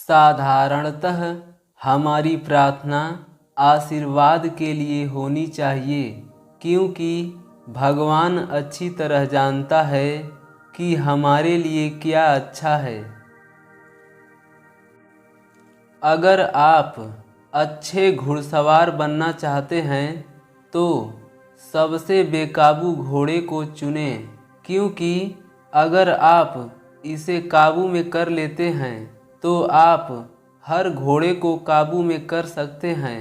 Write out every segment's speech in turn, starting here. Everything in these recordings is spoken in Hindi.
साधारणतः हमारी प्रार्थना आशीर्वाद के लिए होनी चाहिए, क्योंकि भगवान अच्छी तरह जानता है कि हमारे लिए क्या अच्छा है। अगर आप अच्छे घुड़सवार बनना चाहते हैं तो सबसे बेकाबू घोड़े को चुनें, क्योंकि अगर आप इसे काबू में कर लेते हैं तो आप हर घोड़े को काबू में कर सकते हैं।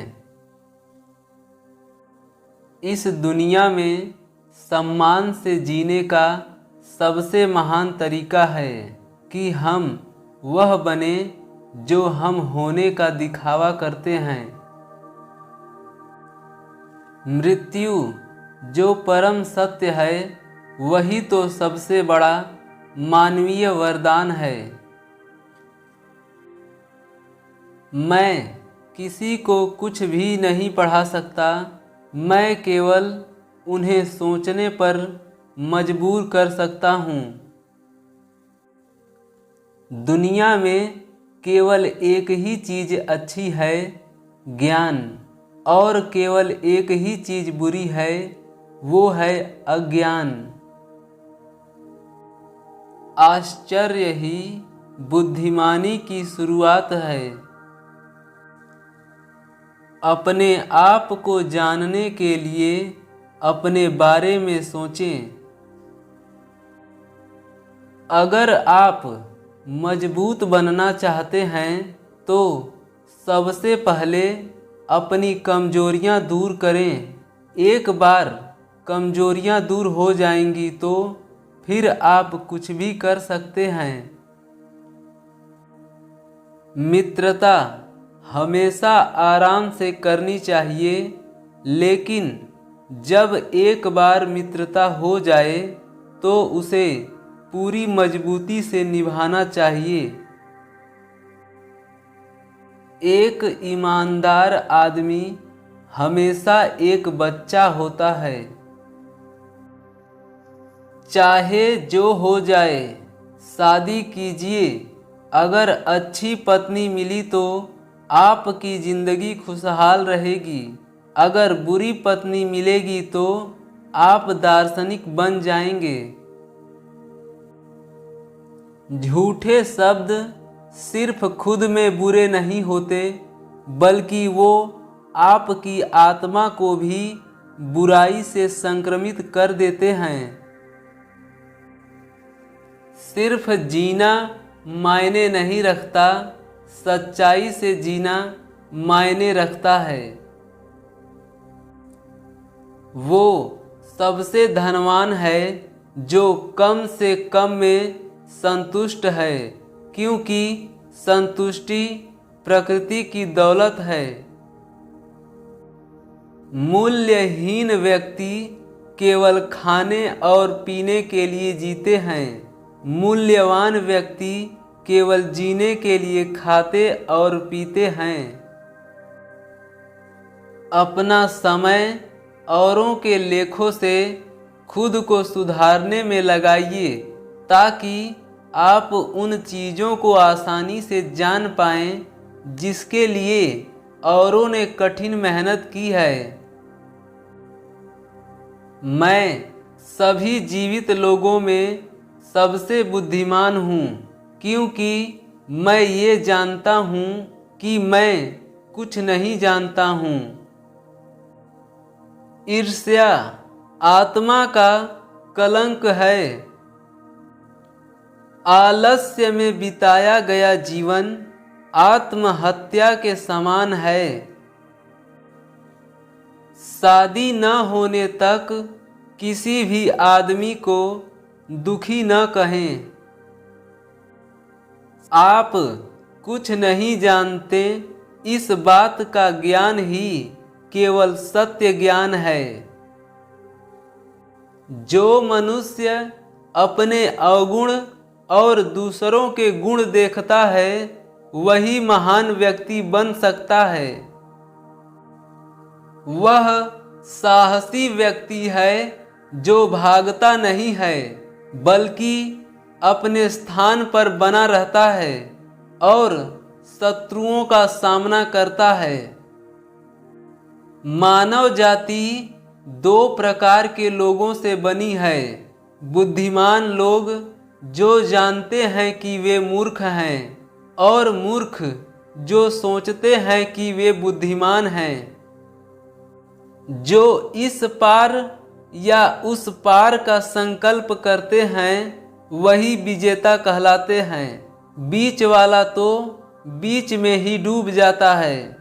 इस दुनिया में सम्मान से जीने का सबसे महान तरीका है कि हम वह बने जो हम होने का दिखावा करते हैं। मृत्यु जो परम सत्य है, वही तो सबसे बड़ा मानवीय वरदान है। मैं किसी को कुछ भी नहीं पढ़ा सकता, मैं केवल उन्हें सोचने पर मजबूर कर सकता हूँ। दुनिया में केवल एक ही चीज़ अच्छी है, ज्ञान, और केवल एक ही चीज़ बुरी है, वो है अज्ञान। आश्चर्य ही बुद्धिमानी की शुरुआत है। अपने आप को जानने के लिए अपने बारे में सोचें। अगर आप मजबूत बनना चाहते हैं तो सबसे पहले अपनी कमजोरियां दूर करें। एक बार कमजोरियां दूर हो जाएंगी तो फिर आप कुछ भी कर सकते हैं। मित्रता हमेशा आराम से करनी चाहिए, लेकिन जब एक बार मित्रता हो जाए तो उसे पूरी मजबूती से निभाना चाहिए। एक ईमानदार आदमी हमेशा एक बच्चा होता है। चाहे जो हो जाए, शादी कीजिए। अगर अच्छी पत्नी मिली तो आपकी जिंदगी खुशहाल रहेगी। अगर बुरी पत्नी मिलेगी तो आप दार्शनिक बन जाएंगे। झूठे शब्द सिर्फ खुद में बुरे नहीं होते, बल्कि वो आपकी आत्मा को भी बुराई से संक्रमित कर देते हैं। सिर्फ जीना मायने नहीं रखता, सच्चाई से जीना मायने रखता है। वो सबसे धनवान है जो कम से कम में संतुष्ट है, क्योंकि संतुष्टि प्रकृति की दौलत है। मूल्यहीन व्यक्ति केवल खाने और पीने के लिए जीते हैं। मूल्यवान व्यक्ति केवल जीने के लिए खाते और पीते हैं। अपना समय औरों के लेखों से खुद को सुधारने में लगाइए, ताकि आप उन चीज़ों को आसानी से जान पाएं जिसके लिए औरों ने कठिन मेहनत की है। मैं सभी जीवित लोगों में सबसे बुद्धिमान हूँ, क्योंकि मैं ये जानता हूँ कि मैं कुछ नहीं जानता हूँ। ईर्ष्या आत्मा का कलंक है। आलस्य में बिताया गया जीवन आत्महत्या के समान है। शादी न होने तक किसी भी आदमी को दुखी न कहें। आप कुछ नहीं जानते, इस बात का ज्ञान ही केवल सत्य ज्ञान है। जो मनुष्य अपने अवगुण और दूसरों के गुण देखता है, वही महान व्यक्ति बन सकता है। वह साहसी व्यक्ति है जो भागता नहीं है, बल्कि अपने स्थान पर बना रहता है और शत्रुओं का सामना करता है। मानव जाति दो प्रकार के लोगों से बनी है। बुद्धिमान लोग जो जानते हैं कि वे मूर्ख हैं, और मूर्ख जो सोचते हैं कि वे बुद्धिमान हैं। जो इस पार या उस पार का संकल्प करते हैं वही विजेता कहलाते हैं। बीच वाला तो बीच में ही डूब जाता है।